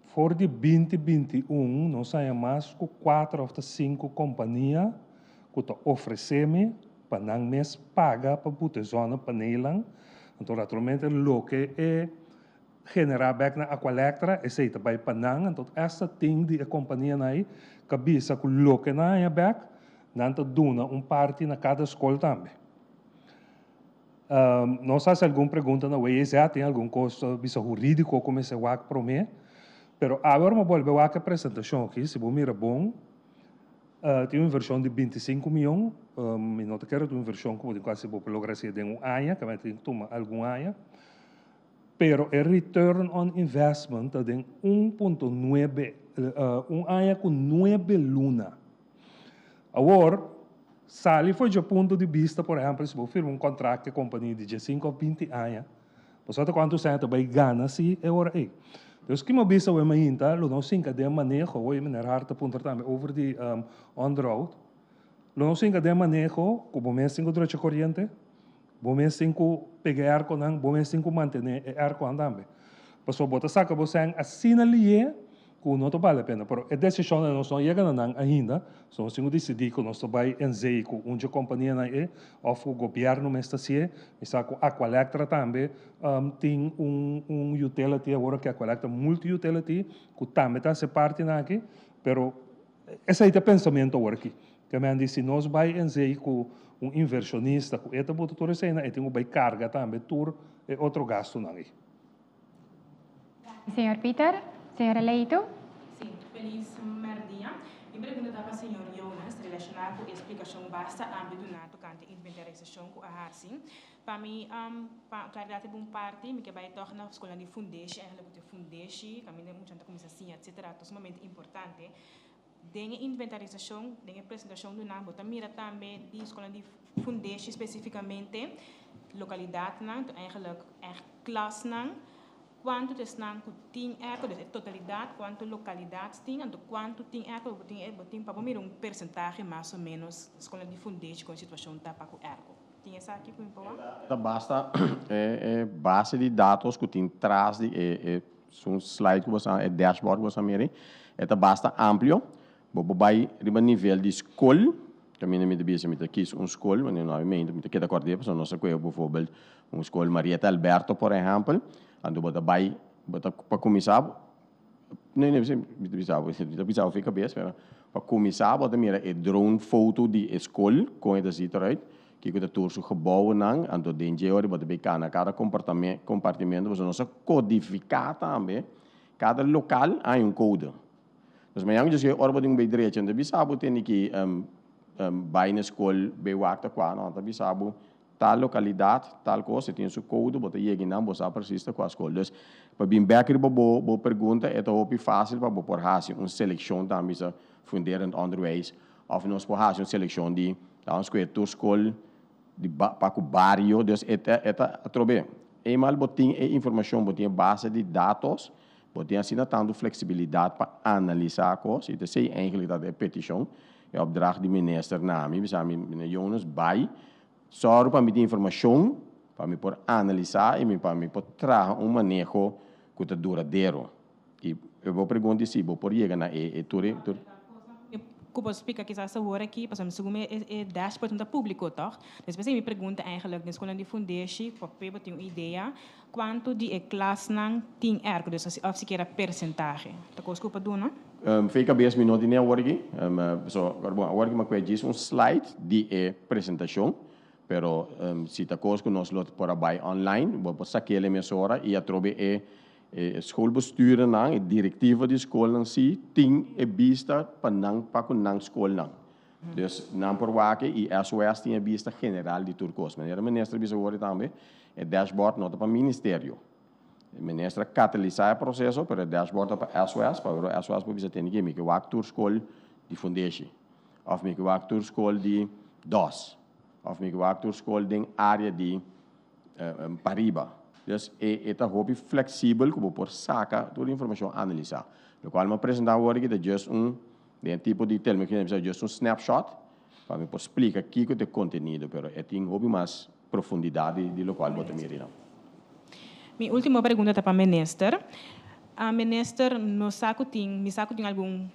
For de 2021 nós saímos mais com 4 ou 5 companhias que oferecem para não mês paga para botar zona panelang. Então naturalmente o que é generar back na Aqualectra é seita by panang então essa ting de a companhia nai cabeça com o que na é back nanta duna parte na cada escola também. Não sei se alguma pergunta na UESA tem algum custo jurídico como esse WAC promete, pero agora uma boa apresentação aqui, se você mira bom, tem uma versão de 25 milhões, e não quero uma versão como de quase vou lograr ser de ano, que vai ter que tomar algum ano, pero o return on investment está de 1.9, ano com 9 luna. Agora, sali foi de ponto de vista, por exemplo, se você firma contrato com a companhia de 5 ou 20 anos, você sabe quanto você vai ganhar se é hora aí. Então, o que eu vejo é ainda, o nosso de manejo, o meu harta ponto também over the on the road, o nosso de manejo, como mês 5 durante a corrente, bom mês 5 pegar ar com não, bom mês 5 manter ar com também. Passou bota saca você assim ali que não vale a pena, pero a decisão nós não chega não ainda, só se decidir que nós vai em ZEI com onde a companhia não é, ou o governo mas está se, e saco a Aqualectra também tem utility agora que a Aqualectra multi-utility, que também está se parte aqui, pero esse é o pensamento agora aqui, que me diz se nós vai em ZEI com inversionista, com esta produtora cena, e tem uma carga também, tur é outro gasto não é. Senhor Peter. Senhora Leito? Sim, feliz merdia. E pergunta para o senhor Jonas, relacionado com a explicação basta âmbito na tocante inventarização com a Harsin. Para mim, claridade de parte, me que vai tornar a escola de fundeixe, ela que fundeixe, caminho muito antes começar assim, etc. É sumamente importante. Dengue inventarização, dengue apresentação do nabo, também também de escola de fundeixe especificamente, localidade não, eigenlijk classe não. quanto estão com tem eco, de totalidade, quanto localidades tem, então quanto tem eco, tem para mim percentagem mais ou menos escola de fundez com a situação tá para o eco. Tem essa aqui com o basta base de dados que tem traz de um slide que você dashboard que você mira, basta amplo, vai riba nível de escola, que a minha me debia me aqui uma escola, mas não me ainda me queda acordar, porque nós conhecemos, por exemplo, uma escola Marieta Alberto, por exemplo, ando vai para começar, não precisa ficar bem, para começar, bota mira drone foto de escola com essa situação, que o tour su gebouwen nang, ando dengue ori bota becana cada compartimento, você não codificar também, cada local há code. Dus maar yang dus ora boding bij direito, ando bisabo tem que bij na escola bij wakta qua, não, ando bisabo tal localidade, tal coisa, tem su code, bota yegi não, você persiste com a escola. Dus para bem backer bo pergunta, é tão fácil para bo por hacer seleção também se funderen onderwijs, of nós por hacer seleção de dan square tour escola de para o barrio, dus trobe. Eenmaal botin informação, botin base de dados, botin assim tendo flexibilidade para analisar coisas. Isso sei eigenlijk dat é petição, é opdracht de minister nami, we zijn met Jonas bij, zorg para me de informação, para me por analisar e para me por trazer manejo que é duradouro. E eu vou perguntar se vou por chegar na tour. Como explica que essa hora aqui, para segundo é dashboard do público, toch? Dus você me pergunta eigenlijk, na escola de fundatie, para eu ter uma ideia, quanto de classe não tem ergo, dus of se quer percentagem. Tá com desculpa do não? Fica bem minutos nem agora aqui, agora que me conhece slide de apresentação, pero se tá coisa que nós lot por aí online, vou passar aquele emissora e a trobe schoolbesturen nang, directiva de school nang si, ting vista para nang school nang. Dus nang por wake e SOS tinha vista general de turcos. Meneer minister bisa hoor também, dashboard nota para ministério. O ministro catalisar o processo para dashboard para SOS, para o SOS bisa ter ninguém que wak tour school de fundatie, of me que wak tour school de DOS, of me que wak tour school de área de Pariba. Dus é hoop flexível como por saca toda a informação analisar. O qual me apresentar hoje que é just tipo de termo que é just snapshot para me explicar aqui que é conteúdo, pero tem hoop mais profundidade de lo qual botar mirar. Minha última pergunta para o ministro. A ministro no saco tem algum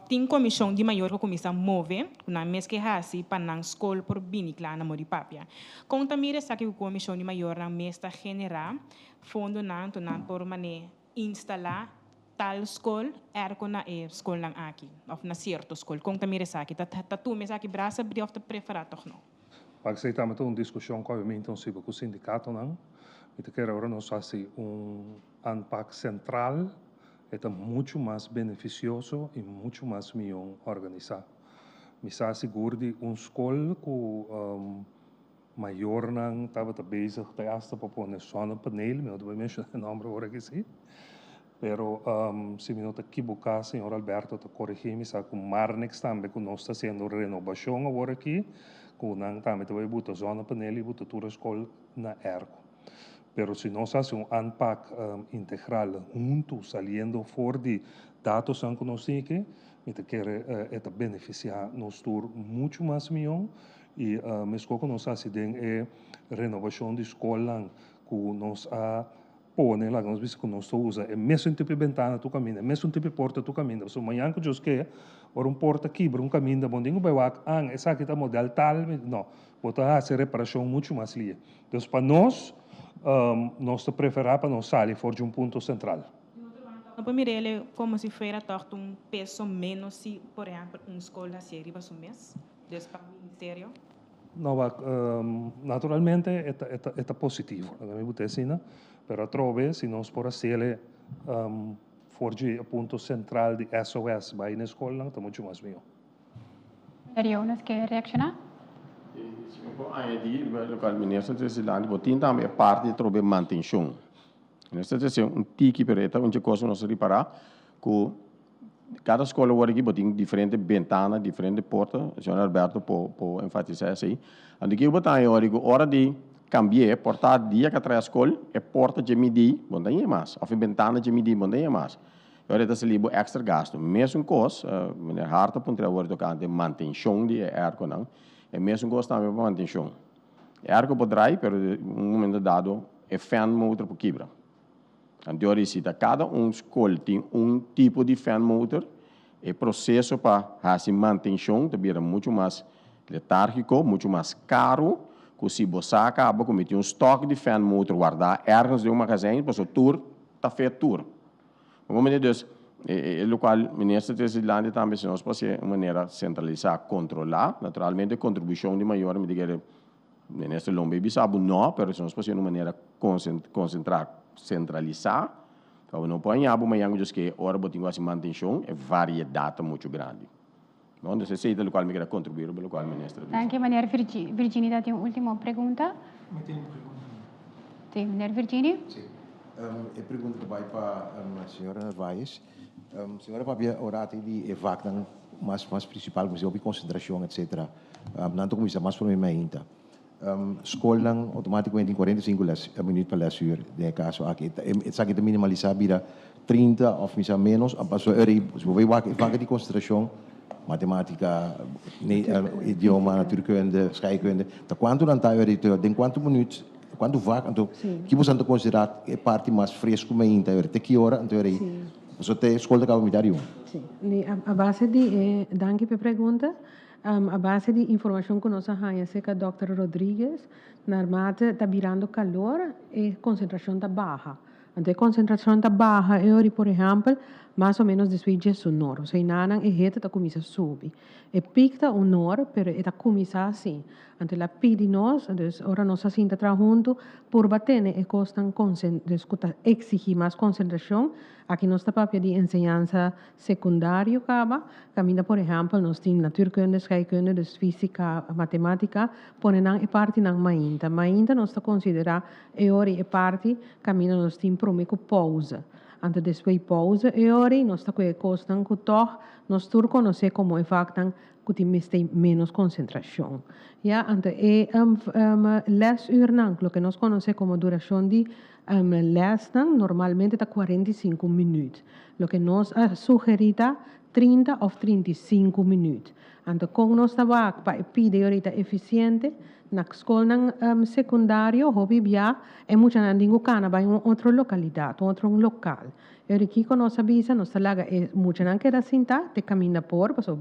tem comissão de maior que comissão move na mês que hasi para na escola por binicla na Moripapia. Conta mira sabe que comissão de maior na mês está generar fundo na por mané instalar tal escola ergo na escola aqui of na certo escola. Conta mira sabe tá tu mês aqui braça bri of preferar toch não. Pak sei também uma discussão com o então se com o sindicato não. E te quero agora nós fazer anpak central é muito mais beneficioso e muito mais melhor organizado. Me asseguro de escola com maior não estava bezig para esta para pôr zonnepaneel, mas eu vou mencionar o nome agora aqui sim. Pero se me nota equivocar, senhor Alberto, te corrigir, me sabe que o Marnex também que nós está sendo renovação agora aqui, com não também te vai botar zonnepaneel e botar toda a escola na ergo. Pero se nós hacemos anpak integral junto, saliendo fora de dados que nós temos, então quer beneficiar nos tour muito mais melhor e mesmo que nós fazemos renovação de escola que nós põe lá, nós vimos que nós usa é mesmo tipo de ventana tu caminha, é mesmo tipo de porta tu caminha. So amanhã que eu quer porta quebra caminho bom dingo vai wak essa aqui tá modelo tal, não, botar a reparação muito mais lia. Então para nós preferir para nós sair fora de ponto central. Para mim ele como se fosse torto peso menos se por exemplo escola se arriba um mês, des para o ministério. Não, naturalmente é positivo, não me bote assim, pero trove se nós por fazer fora de ponto central de SOS vai na escola, está muito mais melhor. Jonas quer reaccionar? Local ministro de cidade, botin também parte de trobe manutenção. Nesta sessão tiki pereta onde coisa nós reparar que cada escola agora aqui botin diferente ventana, diferente porta. O senhor Alberto por enfatizar isso aí. Ando que botar aí hora de cambiar, portar dia que atrás escola, e porta de medir, bom daí mais, ou ventana de medir, bom daí mais. Agora está se libo extra gasto. Mesmo coisa, meneer Harta ponte agora tocando de manutenção de airco não, é mesmo coisa também para manutenção. Airco pode drive, pero um momento dado é fan motor por quebra. A teoria cita cada escola tem tipo de fan motor, e processo para fazer manutenção também é muito mais letárgico, muito mais caro. Que se você acaba com estoque de fan motor guardar ergens de magazine, para o tour está feito tour. Como Deus, o qual o ministro de Islândia também se nós pode uma maneira centralizar, controlar, naturalmente a contribuição de maior, me diga, o ministro Lombe sabe não, mas se nós pode uma maneira concentrar, centralizar, então não pode haver uma yang que ora botinho assim manutenção é variedade muito grande. Não, então se é o qual me quer contribuir, pelo qual o ministro. Danke, meneer Virginie, tem uma última pergunta. Sim, meneer Virginie. Sim. A pergunta vai para a senhora Narvaez. A senhora vai orar de EVAC, mais principal, mas eu concentração, etc. Não estou começando mais para mim ainda. Escola automaticamente em 45 minutos para lesuur, de caso aqui. Het zou het minimaliseren via 30 of misschien menos. Pas we vaak die concentração, matemática, idioma, natuurkunde, scheikunde. Dan quanto dan tá eu den quanto minutos, quanto vaak, então que você não considerar é parte mais fresco mais ainda, até que hora, então aí. Você tem escola que vai me dar um. Sim. A base de, danke pela pergunta. A base de informação que nós temos é que o Dr. Rodrigues, normalmente está virando calor e concentração está baixa. Então, a concentração está baixa, por exemplo, mais ou menos depois de sonoro. Se não, a rede está começando a subir. E pica o nor, mas está começando assim. Então, a pide nós, agora nós assim está junto, por bater, e costam exigir mais concentração. Aqui nós está papel de ensinança secundária, caminha, por exemplo, nós temos natuurkunde, scheikunde, dus física, matemática, porém não é parte não mainta. Mainta nós está considerar é parte, caminha nós temos prometo pausa. Antes depois pausa, nós está com costam que toch, nós turco não sei como é facto que tem menos concentração. Ja, antes lesuur não, o que nós conhecemos como duração de les normalmente está 45 minutos. O que nós sugerimos 30 ou 35 minutos. Então, com nós trabalho para pedir ahorita eficiente, na escola secundária, hobby via, é muito andingo cana vai em outra localidade, outro local. E aqui com nossa visa, nós trabalha é muito não queda sentar, te caminha por, porque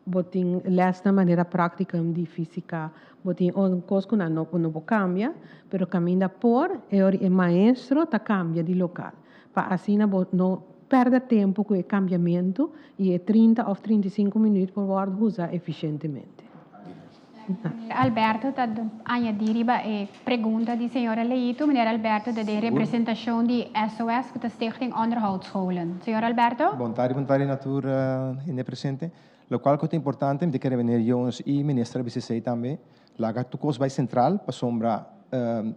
botin les de maneira prática de física, botin on coisa que não cambia, pero caminha por e o maestro ta cambia de local. Para assim não perder tempo com o cambiamento e 30 ou 35 minutos por usar eficientemente. Alberto está añadindo a pergunta de senhora Leito, meneer Alberto, de representação de SOS, que é a Stichting Onderhoudsscholen. Senhor Alberto? Bom tarde, natura presente. O qual é importante, de querer venir Jones e ministra BCC também, lá que tu vai central, para sombra,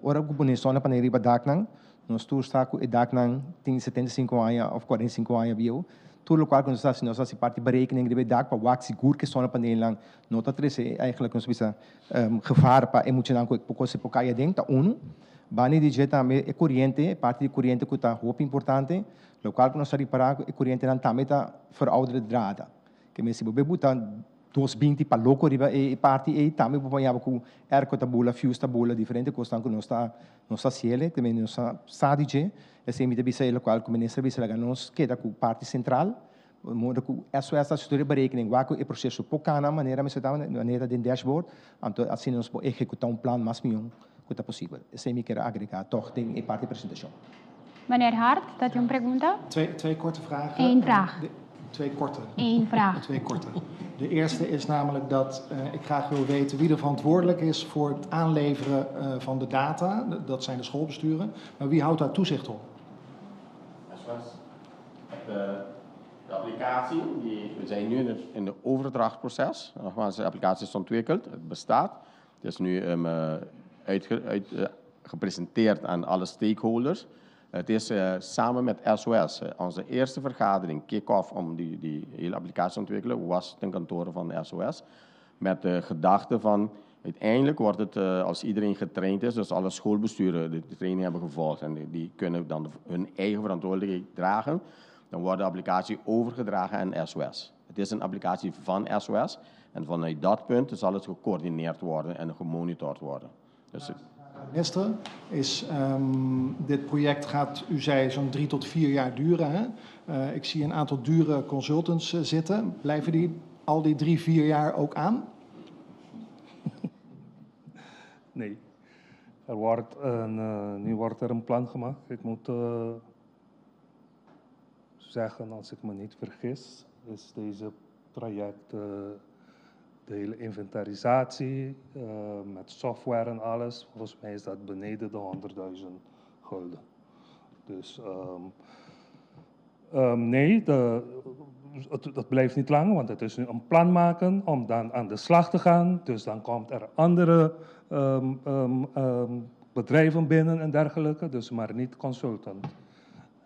ora que bonito zona para neriba daknang, nós tu está com daknang tem 75 anos ou 45 anos viu, tu o qual nós assim parte berekening de dak para wax seguro que zona para nelang, nota 3 eigenlijk nós bisa gevaar para emocional com pouco se pouco aí dentro, bani DJ também é corrente, parte de corrente que está muito importante, o qual nós está reparar é corrente não também está verouderde draden. Que me se bobe buta 220 para louco riba e parte e também bobanhava com erco tabula fuse tabula diferente costa que nossa ciele também nossa sadije esse me debisa ele qual como nesse serviço lá nós queda com parte central modo com essa história berekening waco e processo poucana maneira me se dá maneira de dashboard então assim nós podemos executar plano mais milhão que é possível esse me quer agregar toch tem e parte apresentação. Meneer Hart, dat u een pergunta? Twee korte vragen. Eén vraag. Twee korte. Eén vraag. Twee korte. De eerste is namelijk dat ik graag wil weten wie er verantwoordelijk is voor het aanleveren van de data. Dat zijn de schoolbesturen. Maar wie houdt daar toezicht op? De applicatie, we zijn nu in het overdrachtproces. Nogmaals, de applicatie is ontwikkeld, het bestaat. Het is nu gepresenteerd aan alle stakeholders. Het is samen met SOS. Onze eerste vergadering, kick-off om die hele applicatie te ontwikkelen, was ten kantoor van SOS. Met de gedachte van, Uiteindelijk wordt het, als iedereen getraind is, dus alle schoolbesturen de training hebben gevolgd en die kunnen dan hun eigen verantwoordelijkheid dragen, dan wordt de applicatie overgedragen aan SOS. Het is een applicatie van SOS en vanuit dat punt zal het gecoördineerd worden en gemonitord worden. Dus, Minister, dit project gaat, u zei, zo'n 3 tot 4 jaar duren. Hè? Ik zie een aantal dure consultants zitten. Blijven die al die 3, 4 jaar ook aan? Nee. Nu wordt er een plan gemaakt. Ik moet zeggen, als ik me niet vergis, is deze project de hele inventarisatie met software en alles. Volgens mij is dat beneden de 100.000 gulden. Dus nee, dat blijft niet lang, want het is nu een plan maken om dan aan de slag te gaan. Dus dan komt er andere bedrijven binnen en dergelijke, dus maar niet consultant.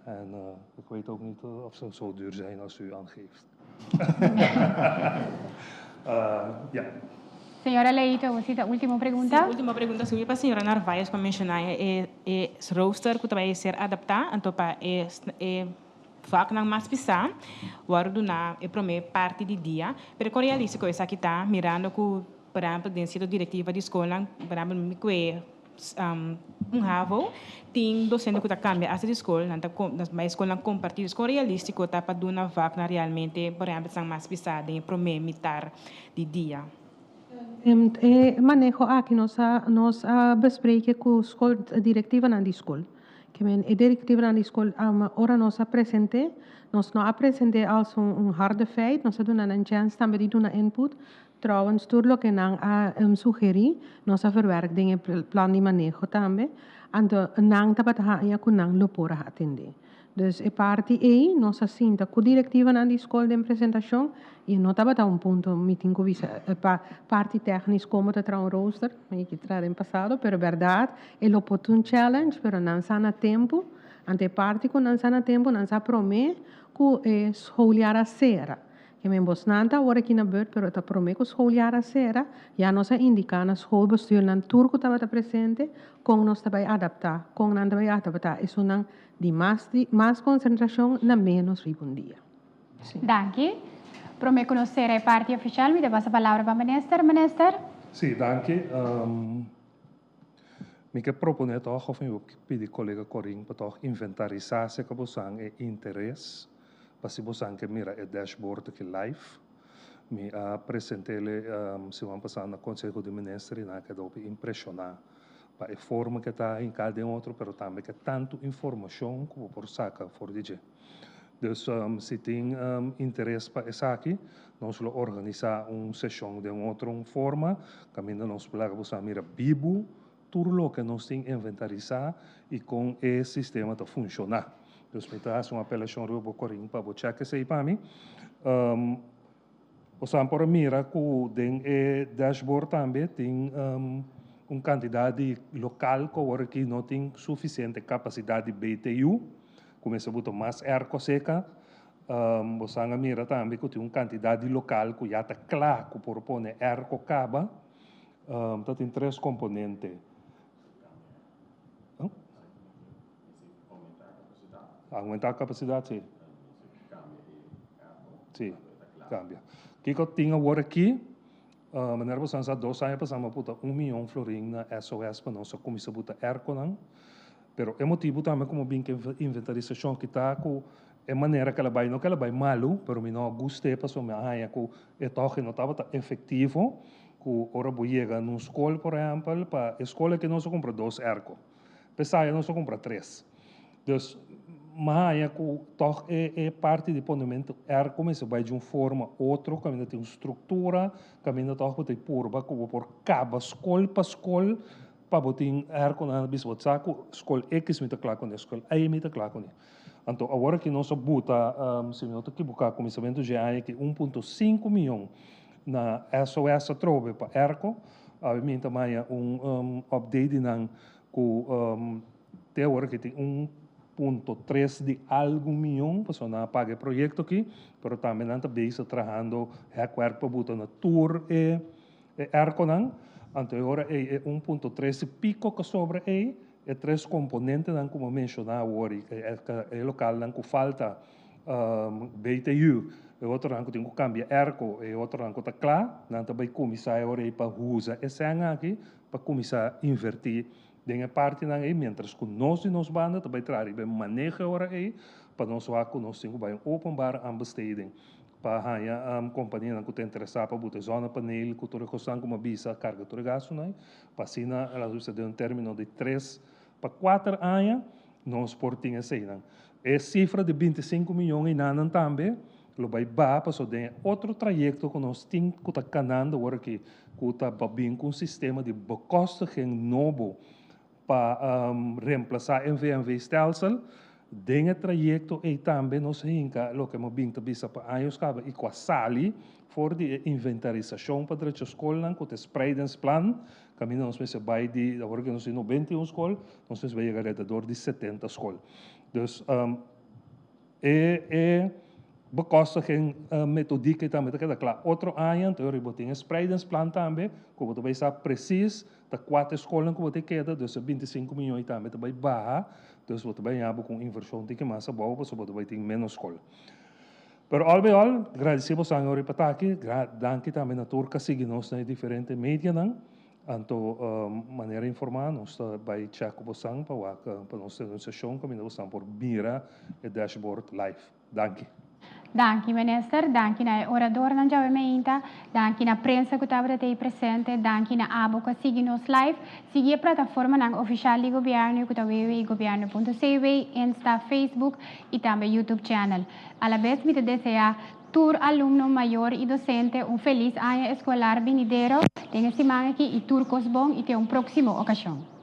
En ik weet ook niet of ze zo duur zijn als u aangeeft. Ja. Señora Leito, ¿usted última pregunta? Sí, última pregunta. Subí para a senhora Narvaez para mencionar es roster que vai ser adaptado, então para vaak nang mas pisa, waardoor na prome parte di dia, pero com realístico essa aqui tá mirando que, por exemplo, dentro da diretiva de escola, por exemplo, me que havo, tem docente que tá cambia essa escola, na escola compartilhada, com realístico tá para dona vaak na realmente, por exemplo, sang mas pisa de prome mitar di dia. Manejo aqui nós bespreken com a diretiva na escola. Que a diretiva na escola ora nós apresente, nós não apresente als harde feit, nós doen een chance também de doen input. Trouwens, tudo que não sugeri, nós verwerk dingen plan de manejo também. En não tabat ha ku nang lopora atender. Dus a parte nós assinta com a diretiva na escola de apresentação e não tabat ponto meeting com visa parte técnica como te tra rooster, que tra em passado, pero verdade, é oportun challenge, pero não sana tempo, ante parte com não sana tempo, não sa prome ku schooljaar a sera. Que men bosnanta ora aqui na beurt, pero ta prome ku schooljaar a sera, ja nós indica na schoolbestuur na turco tabat presente, com nós tabai adaptar, com não tabai adaptar, isso não de mais concentração na menos ribundia. Danke. Para me conhecer a parte oficial, me passa a palavra para o minister. Minister? Sim, danke. Me quer propor toch, of eu pedir colega Corinne para toch inventarizar se que você é interesse, para se você quer mira o dashboard que live, me apresentei se vão passar no Conselho de Ministros e na que dá para impressionar. Para a forma que está em cada outro, mas também que tanto informação como por saca for DJ. Dus se tem interesse para isso aqui, nós vamos organizar uma sessão de outra forma, caminho nós vamos mira bibo, tudo que nós temos inventarizar e com esse sistema a funcionar. Dus me traz uma apelação para o Corinho para você que sei para mim. Você pode mirar que o dashboard também tem quantidade local que não tem suficiente capacidade de BTU, começa a botar mais erco seca, você mira também que tem quantidade local que já está claro que por pôr erco caba, tem 3 componentes. Aumentar a capacidade, sim. Sim, cambia. O que eu tinha agora aqui, maneira você usar 2 anos, passamos a botar 1 milhão florim na SOS para nós começar a botar erco não. Pero é motivo também como bem que inventarização que está com é maneira que ela vai malo, pero me não gostei para só me arranha que é toque não estava efetivo, que ora chega numa escola, por exemplo, para escola que não se compra 2 erco, pessoal não se compra 3. Dus mas que toch é parte do ponimento erco, mas vai de uma forma outra, que ainda tem uma estrutura, que ainda toch tem purba, que por cada escola para escola para botar erco na bispo saco, escola X me tá claro com escola Y me tá claro com. Então agora que nós bota, se não tô equivocado, começamento já é que 1,5 milhão na SOS trobe para erco, a mim também update na com até agora que tem 1,3 de algo milhão, para não pagar o projeto aqui, mas também não está bem trabalhando, recuerdo para botar na tour e erco não. Anterior é 1.13 pico que sobra aí, é 3 componentes, dan, como mencionava, é local dan, que falta BTU, é outro rango tem que cambiar ERCO, é outro rango está claro, dan também começar agora para usar esse ano aqui, para começar a invertir dengue parte nan aí, mientras que nós e nós banda também traz bem manejo agora aí, para nós lá que nós temos bem openbaar aan besteding. Para a companhia que tem interessado para botar zona painel, que toda questão como visa carga toda gasto, né? Para assim, ela usa de término de 3 para 4 anos, nós portinha assim, né? É cifra de 25 milhões em ano também, lo vai para de outro trajeto que nós temos que está canando agora que está bem com um sistema de bekostiging novo para reemplazar MVMV stelsel. Dengue trajecto e também nos hinca lo que mo binta bisa pa anos caba e qua sali for de inventarização para a escola com o spreidingsplan caminho nós mesmo vai de agora que nós temos 91 escolas nós mesmo vai chegar a redor de 70 escolas dus bekostiging metodiek e também tá claro outro ano então eu botei spreidingsplan também como tu vai saber preciso da 4 escolas que você queda dus 25 milhões também vai barra dus wat wij hebben com inversão de que massa boa, para você vai ter menos escola. Pero all by all, agradecemos a senhor Ipataki, danke também na turca seguimos nas diferentes mídias não, anto maneira informar, nós vai check o botão para nós ter uma sessão como nós por mira e dashboard live. Danke. Danke, minister. Danke na orador na Jaume danke na prensa que estava aí presente, danke na abo que sigue nos live, sigue a plataforma na oficial do governo, que está governo.cv, Insta, Facebook e também YouTube channel. A la vez, me desejo tur alumno maior e docente feliz ano escolar venidero, tenha semana aqui e tur cosbon e até próxima ocasião.